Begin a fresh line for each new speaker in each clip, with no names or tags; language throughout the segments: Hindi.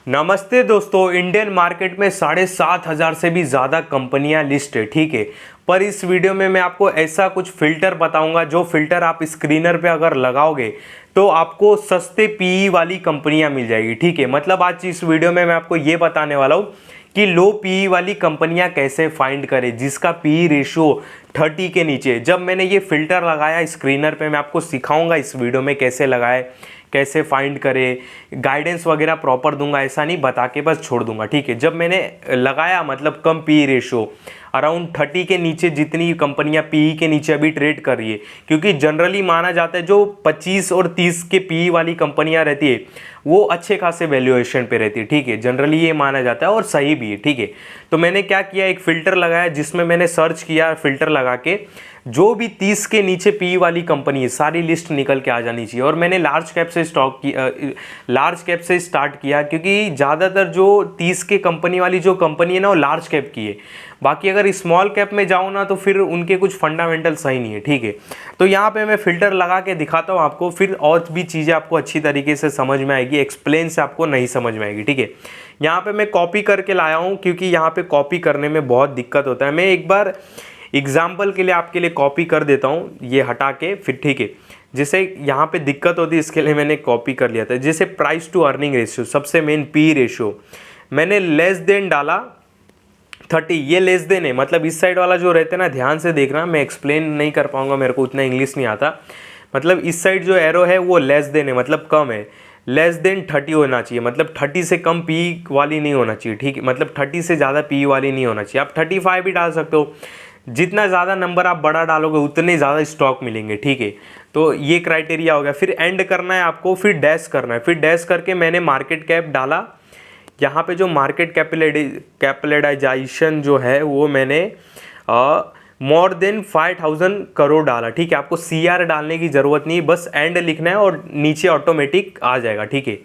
नमस्ते दोस्तों, इंडियन मार्केट में 7,500 से भी ज़्यादा कंपनियां लिस्ट है, ठीक है। पर इस वीडियो में मैं आपको ऐसा कुछ फ़िल्टर बताऊंगा जो फ़िल्टर आप स्क्रीनर पे अगर लगाओगे तो आपको सस्ते पीई वाली कंपनियां मिल जाएगी, ठीक है। मतलब आज इस वीडियो में मैं आपको ये बताने वाला हूँ कि लो पीई वाली कंपनियां कैसे फाइंड करें जिसका पीई रेशियो 30 के नीचे। जब मैंने ये फ़िल्टर लगाया स्क्रीनर पे, मैं आपको सिखाऊंगा इस वीडियो में कैसे लगाए, कैसे फाइंड करे, गाइडेंस वगैरह प्रॉपर दूंगा, ऐसा नहीं बता के बस छोड़ दूंगा, ठीक है। जब मैंने लगाया मतलब कम पी रेशियो अराउंड 30 के नीचे, जितनी कंपनियां पीई के नीचे अभी ट्रेड कर रही है, क्योंकि जनरली माना जाता है जो 25 और 30 के पीई वाली कंपनियां रहती है वो अच्छे खासे वैल्यूएशन पे रहती है, ठीक है। जनरली ये माना जाता है और सही भी है, ठीक है। तो मैंने क्या किया, एक फ़िल्टर लगाया जिसमें मैंने सर्च किया, फ़िल्टर लगा के जो भी 30 के नीचे पी वाली कंपनी है सारी लिस्ट निकल के आ जानी चाहिए। और मैंने लार्ज कैप से लार्ज कैप से स्टार्ट किया, क्योंकि ज़्यादातर जो 30 के कंपनी वाली जो कंपनी है ना वो लार्ज कैप की है। बाकी अगर स्मॉल कैप में जाओ ना तो फिर उनके कुछ फंडामेंटल सही नहीं है, ठीक है। तो यहाँ पे मैं फ़िल्टर लगा के दिखाता हूँ आपको, फिर और भी चीज़ें आपको अच्छी तरीके से समझ में आएगी, एक्सप्लेन से आपको नहीं समझ में आएगी, ठीक है। यहाँ पे मैं कॉपी करके लाया हूँ, क्योंकि यहाँ पे कॉपी करने में बहुत दिक्कत होता है। मैं एक बार एग्जाम्पल के लिए आपके लिए कॉपी कर देता हूँ, ये हटा के फिर, ठीक है। जैसे यहाँ पे दिक्कत होती है इसके लिए मैंने कॉपी कर लिया था। जैसे प्राइस टू अर्निंग रेशियो, सबसे मेन पी रेशियो मैंने लेस देन डाला 30। ये लेस देन है, मतलब इस साइड वाला जो रहता है ना, ध्यान से देखना, मैं एक्सप्लेन नहीं कर पाऊंगा, मेरे को उतना इंग्लिश नहीं आता। मतलब इस साइड जो एरो है वो लेस देन है, मतलब कम है। लेस देन 30 होना चाहिए, मतलब 30 से कम पी वाली नहीं होना चाहिए, ठीक है। मतलब 30 से ज़्यादा पी वाली नहीं होना चाहिए। आप 35 भी डाल सकते हो, जितना ज़्यादा नंबर आप बड़ा डालोगे उतने ज़्यादा स्टॉक मिलेंगे, ठीक है। तो ये क्राइटेरिया हो गया। फिर एंड करना है आपको, फिर डैश करना है। फिर डैश करके मैंने मार्केट कैप डाला। यहाँ पे जो मार्केट कैपिटलाइजेशन जो है वो मैंने मोर देन 5,000 करोड़ डाला, ठीक है। आपको सीआर डालने की ज़रूरत नहीं, बस एंड लिखना है और नीचे ऑटोमेटिक आ जाएगा, ठीक है।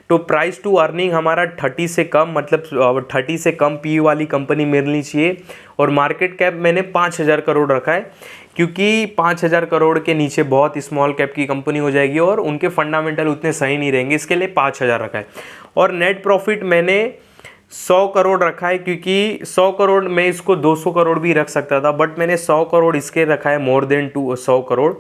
तो प्राइस टू अर्निंग हमारा 30 से कम, मतलब 30 से कम पी वाली कंपनी मिलनी चाहिए। और मार्केट कैप मैंने 5,000 करोड़ रखा है, क्योंकि 5,000 करोड़ के नीचे बहुत स्मॉल कैप की कंपनी हो जाएगी और उनके फंडामेंटल उतने सही नहीं रहेंगे, इसके लिए 5,000 रखा है। और नेट प्रॉफिट मैंने 100 करोड़ रखा है, क्योंकि 100 करोड़ मैं इसको 200 करोड़ भी रख सकता था, बट मैंने 100 करोड़ इसके रखा है, मोर देन 100 करोड़।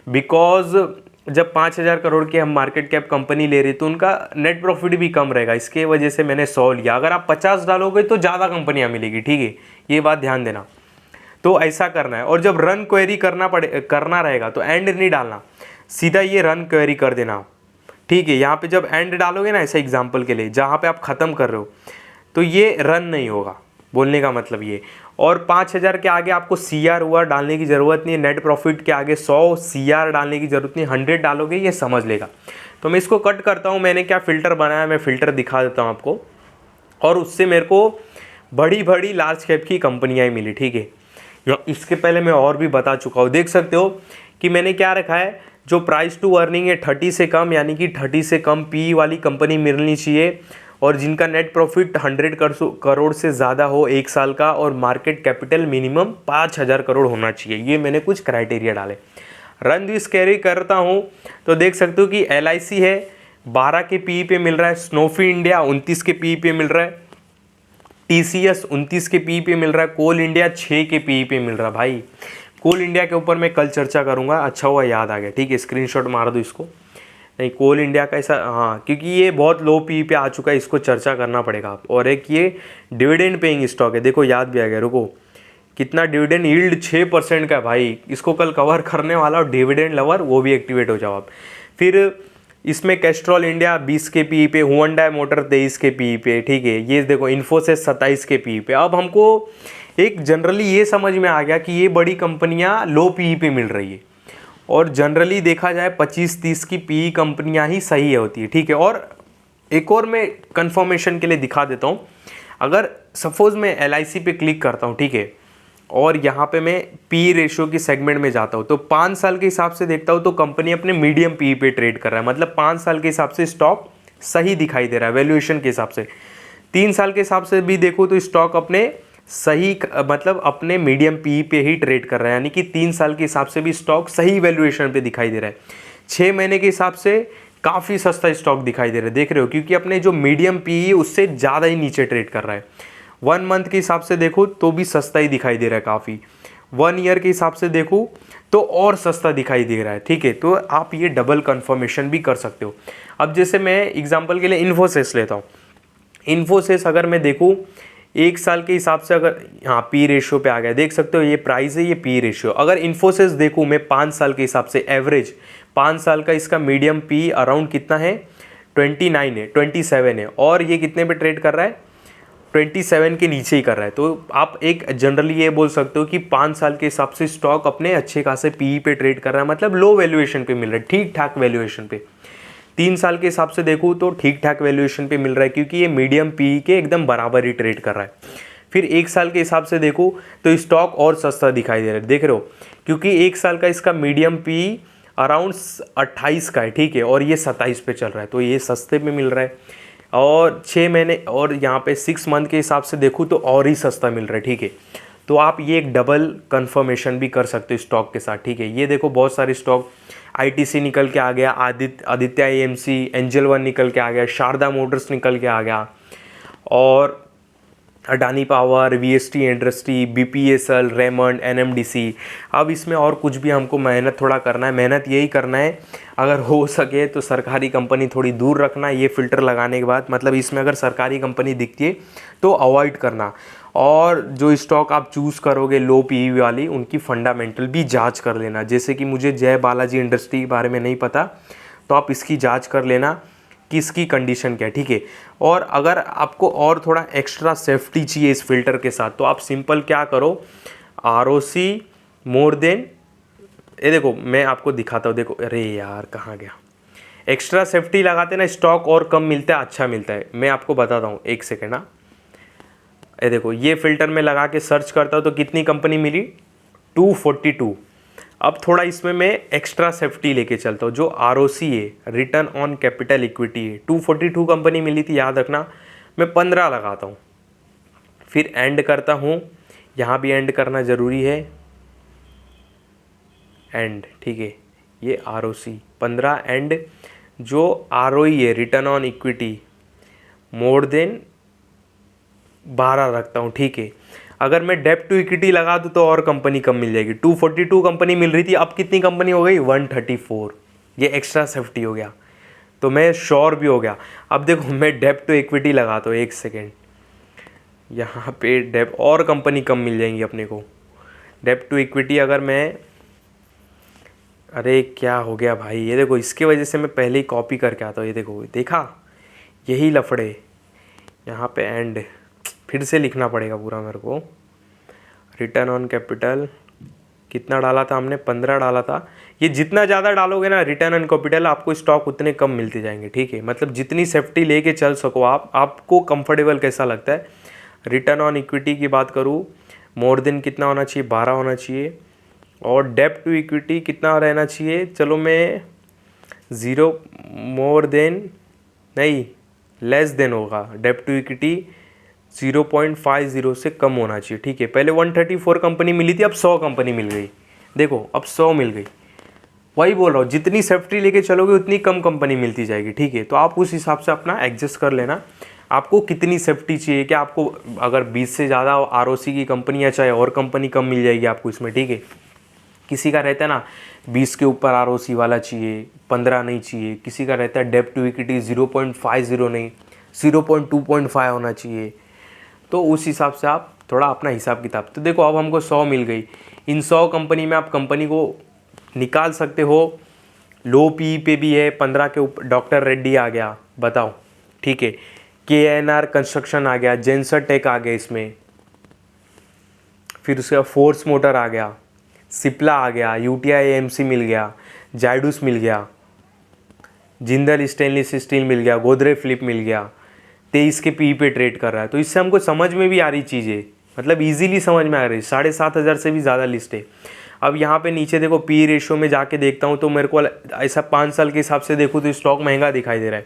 बिकॉज जब 5,000 करोड़ की हम मार्केट कैप कंपनी ले रही तो उनका नेट प्रॉफिट भी कम रहेगा, इसके वजह से मैंने 100 लिया। अगर आप 50 डालोगे तो ज़्यादा कंपनियां मिलेगी, ठीक है, ये बात ध्यान देना। तो ऐसा करना है। और जब रन क्वेरी करना रहेगा तो एंड नहीं डालना, सीधा ये रन क्वेरी कर देना, ठीक है। यहाँ पे जब एंड डालोगे ना, ऐसा एग्जाम्पल के लिए जहाँ पे आप ख़त्म कर रहे हो तो ये रन नहीं होगा, बोलने का मतलब ये। और 5,000 के आगे आपको सीआर हुआ डालने की ज़रूरत नहीं है, नेट प्रॉफिट के आगे 100 सीआर डालने की ज़रूरत नहीं, 100 डालोगे ये समझ लेगा। तो मैं इसको कट करता हूँ। मैंने क्या फ़िल्टर बनाया, मैं फ़िल्टर दिखा देता हूँ आपको। और उससे मेरे को बड़ी बड़ी लार्ज कैप की कंपनियाँ ही मिली, ठीक है। इसके पहले मैं और भी बता चुका हूँ, देख सकते हो कि मैंने क्या रखा है। जो प्राइस टू अर्निंग है 30 से कम, यानी कि 30 से कम पी वाली कंपनी मिलनी चाहिए, और जिनका नेट प्रॉफिट 100 करोड़ से ज़्यादा हो एक साल का, और मार्केट कैपिटल मिनिमम 5,000 करोड़ होना चाहिए। ये मैंने कुछ क्राइटेरिया डाले। रन दिस कैरी करता हूँ तो देख सकते हो कि LIC है 12 के पी पे मिल रहा है, स्नोफी इंडिया 29 के पी पे मिल रहा है, TCS 29 के पी पे मिल रहा है, कोल इंडिया 6 के पी पे मिल रहा है। भाई कोल इंडिया के ऊपर मैं कल चर्चा करूंगा, अच्छा हुआ याद आ गया, ठीक है। स्क्रीनशॉट मार दो इसको। नहीं, कोल इंडिया का ऐसा, हाँ, क्योंकि ये बहुत लो पी पे आ चुका है, इसको चर्चा करना पड़ेगा आप। और एक ये डिविडेंड पेइंग स्टॉक है, देखो याद भी आ गया, रुको, कितना डिविडेंड यील्ड 6% का है भाई, इसको कल कवर करने वाला। और डिविडेंड लवर वो भी एक्टिवेट हो जाओ आप। फिर इसमें कैस्ट्रॉल इंडिया 20 के पी पे, हुंडई मोटर 23 के पी पे, ठीक है। ये देखो इन्फोसिस 27 के पी पे। अब हमको एक जनरली ये समझ में आ गया कि ये बड़ी कंपनियां लो पी पे मिल रही है, और जनरली देखा जाए 25-30 की पी कंपनियां ही सही होती है, ठीक है। और एक और मैं कंफर्मेशन के लिए दिखा देता हूँ। अगर सपोज मैं LIC पे क्लिक करता हूँ, ठीक है, और यहाँ पे मैं पी रेशियो की सेगमेंट में जाता हूँ, तो 5 साल के हिसाब से देखता हूँ तो कंपनी अपने मीडियम पी पे ट्रेड कर रहा है, मतलब 5 साल के हिसाब से स्टॉक सही दिखाई दे रहा है वैल्यूएशन के हिसाब से। 3 साल के हिसाब से भी देखो तो स्टॉक अपने सही, मतलब अपने मीडियम पी पे ही ट्रेड कर रहा है, यानी कि 3 साल के हिसाब से भी स्टॉक सही वैल्यूएशन पे दिखाई दे रहा है। 6 महीने के हिसाब से काफ़ी सस्ता स्टॉक दिखाई दे रहा है, देख रहे हो, क्योंकि अपने जो मीडियम पी है उससे ज़्यादा ही नीचे ट्रेड कर रहा है। 1 मंथ के हिसाब से देखो तो भी सस्ता ही दिखाई दे रहा है काफ़ी, 1 ईयर के हिसाब से देखो तो और सस्ता दिखाई दे रहा है, ठीक है। तो आप ये डबल कंफर्मेशन भी कर सकते हो। अब जैसे मैं एग्जांपल के लिए इन्फोसिस लेता हूँ। इन्फोसिस अगर मैं देखूँ 1 साल के हिसाब से, अगर हाँ पी रेशियो पे आ गया, देख सकते हो ये प्राइस है, ये पी रेशियो। अगर इन्फोसिस देखूँ मैं 5 साल के हिसाब से एवरेज, 5 साल का इसका मीडियम पी अराउंड कितना है, 29 है, 27 है, और ये कितने पे ट्रेड कर रहा है, 27 के नीचे ही कर रहा है। तो आप एक जनरली ये बोल सकते हो कि 5 साल के हिसाब से स्टॉक अपने अच्छे खासे पी पे ट्रेड कर रहा है, मतलब लो वैल्यूएशन पे मिल रहा है, ठीक ठाक वैल्यूएशन पे। 3 साल के हिसाब से देखूँ तो ठीक ठाक वैल्यूएशन पे मिल रहा है, क्योंकि ये मीडियम पी के एकदम बराबर ही ट्रेड कर रहा है। फिर 1 साल के हिसाब से देखूँ तो स्टॉक और सस्ता दिखाई दे रहा है, देख रहे हो, क्योंकि 1 साल का इसका मीडियम पी अराउंड 28 का है, ठीक है, और ये 27 पे चल रहा है, तो ये सस्ते में मिल रहा है। और 6 महीने और यहाँ पे 6 मंथ के हिसाब से देखूँ तो और ही सस्ता मिल रहा है, ठीक है। तो आप ये एक डबल कंफर्मेशन भी कर सकते हो स्टॉक के साथ, ठीक है। ये देखो बहुत सारे स्टॉक, आईटीसी निकल के आ गया, आदित्य एएमसी, एंजल वन निकल के आ गया, शारदा मोटर्स निकल के आ गया, और Adani power, VST industry, BPSL, Raymond, NMDC. अब इसमें और कुछ भी हमको मेहनत थोड़ा करना है, मेहनत यही करना है, अगर हो सके तो सरकारी कंपनी थोड़ी दूर रखना ये फ़िल्टर लगाने के बाद, मतलब इसमें अगर सरकारी कंपनी दिखती है तो अवॉइड करना। और जो स्टॉक आप चूज़ करोगे लो पीई वाली, उनकी फंडामेंटल भी जांच कर लेना। जैसे कि मुझे जय बालाजी इंडस्ट्री के बारे में नहीं पता, तो आप इसकी जांच कर लेना कि इसकी कंडीशन क्या है, ठीक है। और अगर आपको और थोड़ा एक्स्ट्रा सेफ्टी चाहिए इस फिल्टर के साथ, तो आप सिंपल क्या करो, ROC मोर देन, ये देखो मैं आपको दिखाता हूँ, देखो, अरे यार कहाँ गया, एक्स्ट्रा सेफ्टी लगाते ना स्टॉक और कम मिलता है, अच्छा मिलता है। मैं आपको बताता हूँ, एक सेकेंड। हाँ, ये देखो, ये फिल्टर में लगा के सर्च करता हूँ तो कितनी कंपनी मिली, 242। अब थोड़ा इसमें मैं एक्स्ट्रा सेफ्टी लेके चलता हूँ, जो ROC है, रिटर्न ऑन कैपिटल इक्विटी है, 242 कंपनी मिली थी, याद रखना। मैं 15 लगाता हूँ, फिर एंड करता हूँ, यहाँ भी एंड करना ज़रूरी है, एंड, ठीक है। ये ROC 15 एंड, जो ROE है, return on equity, more than 12 रखता हूँ, ठीक है। अगर मैं डेप्ट टू इक्विटी लगा दूँ तो और कंपनी कम मिल जाएगी, 242 कंपनी मिल रही थी, अब कितनी कंपनी हो गई, 134। ये एक्स्ट्रा सेफ्टी हो गया, तो मैं श्योर भी हो गया। अब देखो मैं डेप्ट टू इक्विटी लगाता हूँ, एक सेकेंड, यहाँ पे डेप्ट और कंपनी कम मिल जाएंगी अपने को। डेप्ट टू इक्विटी अगर मैं, अरे क्या हो गया भाई, ये देखो, इसके वजह से मैं पहले ही कॉपी करके आता हूँ, ये देखो, देखा, यही लफड़े। यहाँ पे एंड फिर से लिखना पड़ेगा पूरा मेरे को। रिटर्न ऑन कैपिटल कितना डाला था हमने, 15 डाला था। ये जितना ज़्यादा डालोगे ना रिटर्न ऑन कैपिटल, आपको स्टॉक उतने कम मिलते जाएंगे, ठीक है। मतलब जितनी सेफ्टी लेके चल सको आप, आपको कंफर्टेबल कैसा लगता है। रिटर्न ऑन इक्विटी की बात करूँ, मोर देन कितना होना चाहिए, 12 होना चाहिए। और डेप्ट टू इक्विटी कितना रहना चाहिए, चलो मैं 0 मोर देन नहीं, लेस देन होगा। डेप्ट टू इक्विटी 0.50 से कम होना चाहिए, ठीक है। पहले 134 कंपनी मिली थी, अब 100 कंपनी मिल गई, देखो अब 100 मिल गई। वही बोल रहा हूँ, जितनी सेफ्टी लेके चलोगे उतनी कम कंपनी मिलती जाएगी, ठीक है। तो आप उस हिसाब से अपना एडजस्ट कर लेना, आपको कितनी सेफ्टी चाहिए, कि आपको अगर 20 से ज़्यादा ROC की कंपनी या चाहे और कंपनी कम मिल जाएगी आपको इसमें, ठीक है। किसी का रहता है ना 20 के ऊपर ROC वाला चाहिए, 15 नहीं चाहिए। किसी का रहता है डेप्ट टू इक्विटी 0.50 नहीं, 0.25 होना चाहिए। तो उस हिसाब से आप थोड़ा अपना हिसाब किताब, तो देखो अब हमको 100 मिल गई। इन 100 कंपनी में आप कंपनी को निकाल सकते हो, लो पी पे भी है, 15 के ऊपर डॉक्टर रेड्डी आ गया, बताओ, ठीक है। KNR कंस्ट्रक्शन आ गया, जेंसर टेक आ गया इसमें, फिर उसका फोर्स मोटर आ गया, सिप्ला आ गया, UTI AMC मिल गया, जायडूस मिल गया, जिंदल स्टेनलेस स्टील मिल गया, गोदरेज फ्लिप मिल गया, 23 के पी पे ट्रेड कर रहा है। तो इससे हमको समझ में भी आ रही चीज़ें, मतलब इजीली समझ में आ रही। 7,500 से भी ज़्यादा लिस्ट है। अब यहाँ पे नीचे देखो, पी रेशियो में जाके देखता हूँ तो मेरे को ऐसा 5 साल के हिसाब से देखूँ तो स्टॉक महंगा दिखाई दे रहा है,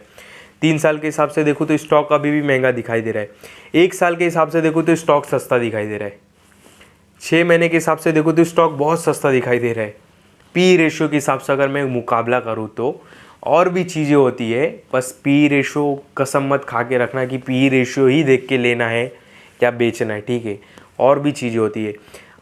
3 साल के हिसाब से देखूँ तो स्टॉक अभी भी महंगा दिखाई दे रहा है, 1 साल के हिसाब से देखूँ तो स्टॉक सस्ता दिखाई दे रहा है, 6 महीने के हिसाब से देखो तो स्टॉक बहुत सस्ता दिखाई दे रहा है। पी रेशियो के हिसाब से अगर मैं मुकाबला करूँ तो, और भी चीज़ें होती है, बस पी रेशो कसम मत खा के रखना कि पी रेशो ही देख के लेना है क्या बेचना है, ठीक है। और भी चीज़ें होती है।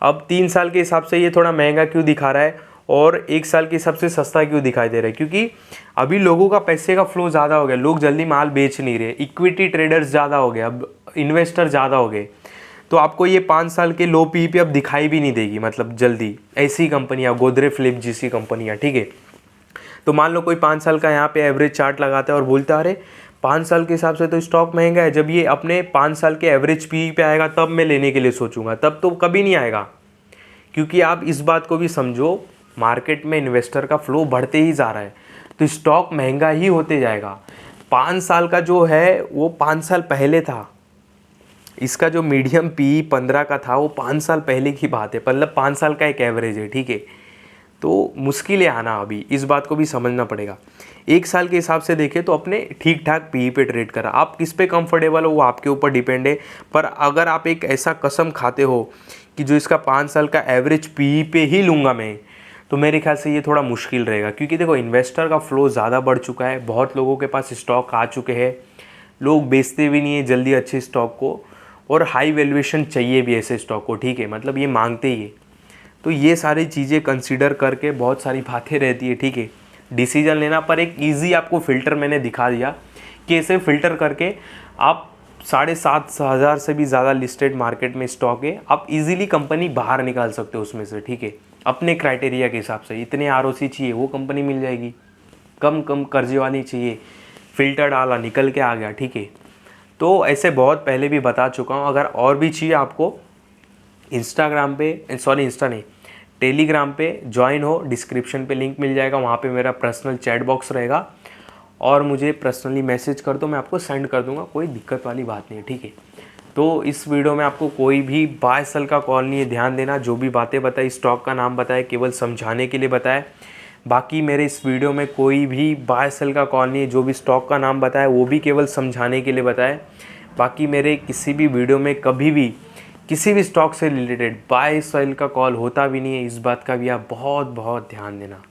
अब 3 साल के हिसाब से ये थोड़ा महंगा क्यों दिखा रहा है और 1 साल के हिसाब से सस्ता क्यों दिखाई दे रहा है, क्योंकि अभी लोगों का पैसे का फ्लो ज़्यादा हो गया, लोग जल्दी माल बेच नहीं रहे, इक्विटी ट्रेडर्स ज़्यादा हो गए, अब इन्वेस्टर ज़्यादा हो गए, तो आपको ये 5 साल के लो पी पे अब दिखाई भी नहीं देगी, मतलब जल्दी। ऐसी कंपनियाँ, गोदरेज फिलिप्स जैसी कंपनियाँ, ठीक है। तो मान लो कोई 5 साल का यहाँ पे एवरेज चार्ट लगाता है और बोलता है अरे 5 साल के हिसाब से तो स्टॉक महंगा है, जब ये अपने 5 साल के एवरेज पी पे आएगा तब मैं लेने के लिए सोचूंगा, तब तो कभी नहीं आएगा। क्योंकि आप इस बात को भी समझो, मार्केट में इन्वेस्टर का फ्लो बढ़ते ही जा रहा है, तो स्टॉक महंगा ही होते जाएगा। 5 साल का जो है वो 5 साल पहले था, इसका जो मीडियम पी 15 का था वो 5 साल पहले की बात है, मतलब 5 साल का एक एवरेज है, ठीक है। तो मुश्किल है आना, अभी इस बात को भी समझना पड़ेगा। 1 साल के हिसाब से देखें तो अपने ठीक ठाक पी पे ट्रेड करा, आप किस पे कंफर्टेबल हो वो आपके ऊपर डिपेंड है। पर अगर आप एक ऐसा कसम खाते हो कि जो इसका 5 साल का एवरेज पी पे ही लूँगा मैं, तो मेरे ख्याल से ये थोड़ा मुश्किल रहेगा। क्योंकि देखो इन्वेस्टर का फ्लो ज़्यादा बढ़ चुका है, बहुत लोगों के पास स्टॉक आ चुके हैं, लोग बेचते भी नहीं है जल्दी अच्छे स्टॉक को, और हाई वैल्यूएशन चाहिए भी ऐसे स्टॉक को, ठीक है, मतलब ये मांगते ही है। तो ये सारी चीज़ें कंसीडर करके बहुत सारी बातें रहती है, ठीक है, डिसीजन लेना। पर एक इजी आपको फ़िल्टर मैंने दिखा दिया कि ऐसे फ़िल्टर करके आप 7,500 से भी ज़्यादा लिस्टेड मार्केट में स्टॉक है, आप इजीली कंपनी बाहर निकाल सकते हो उसमें से, ठीक है। अपने क्राइटेरिया के हिसाब से इतने आरओसी चाहिए वो कंपनी मिल जाएगी, कम कम कर्जे वाली चाहिए, फ़िल्टर डाला निकल के आ गया, ठीक है। तो ऐसे बहुत पहले भी बता चुका हूँ। अगर और भी चाहिए आपको, इंस्टाग्राम पे, सॉरी इंस्टा नहीं, टेलीग्राम पे ज्वाइन हो, डिस्क्रिप्शन पे लिंक मिल जाएगा, वहाँ पे मेरा पर्सनल चैट बॉक्स रहेगा, और मुझे पर्सनली मैसेज कर दो, मैं आपको सेंड कर दूंगा, कोई दिक्कत वाली बात नहीं है, ठीक है। तो इस वीडियो में आपको कोई भी बाय सेल का कॉल नहीं है, ध्यान देना, जो भी बातें बताई, स्टॉक का नाम बताया, केवल समझाने के लिए बताया। बाकी मेरे इस वीडियो में कोई भी बाय सेल का कॉल नहीं है, जो भी स्टॉक का नाम बताया वो भी केवल समझाने के लिए बताया। बाकी मेरे किसी भी वीडियो में कभी भी किसी भी स्टॉक से रिलेटेड बाय सेल का कॉल होता भी नहीं है, इस बात का भी आप बहुत बहुत ध्यान देना।